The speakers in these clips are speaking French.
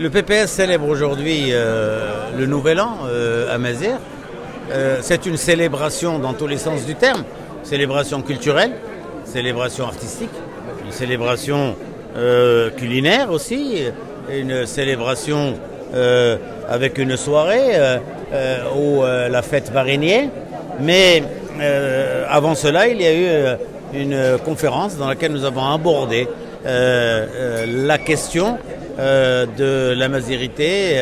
Le PPS célèbre aujourd'hui le Nouvel An à Mazères. C'est une célébration dans tous les sens du terme. Célébration culturelle, célébration artistique, une célébration culinaire aussi, une célébration avec une soirée ou la fête marinière. Mais avant cela, il y a eu une conférence dans laquelle nous avons abordé la question de la mazérité,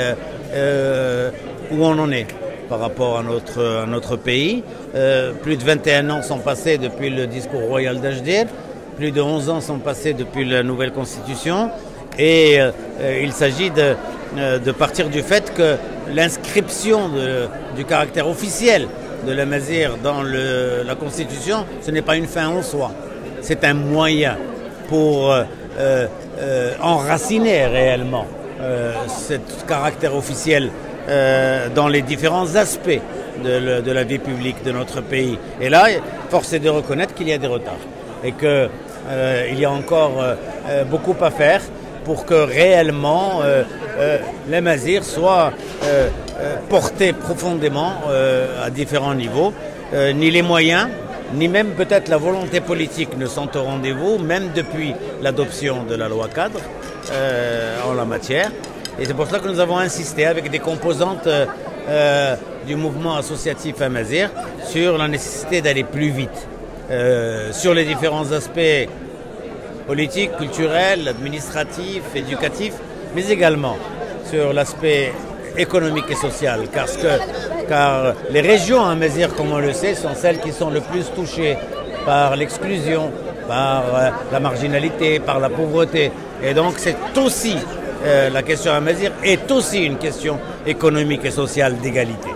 où on en est par rapport à notre pays. Plus de 21 ans sont passés depuis le discours royal d'Ajder, plus de 11 ans sont passés depuis la nouvelle constitution, et il s'agit de partir du fait que l'inscription du caractère officiel de la Mazère dans la constitution, ce n'est pas une fin en soi, c'est un moyen pour enraciner réellement ce caractère officiel dans les différents aspects de la vie publique de notre pays. Et là, force est de reconnaître qu'il y a des retards et qu'il y a encore beaucoup à faire pour que réellement la Mazère soit portée profondément à différents niveaux. Ni les moyens, ni même peut-être la volonté politique ne sont au rendez-vous, même depuis l'adoption de la loi cadre en la matière. Et c'est pour cela que nous avons insisté avec des composantes du mouvement associatif à Mazères sur la nécessité d'aller plus vite sur les différents aspects politiques, culturels, administratifs, éducatifs, mais également sur l'aspect économique et social, car les régions à Mazères, comme on le sait, sont celles qui sont le plus touchées par l'exclusion, par la marginalité, par la pauvreté. Et donc c'est aussi la question à Mazères est aussi une question économique et sociale d'égalité.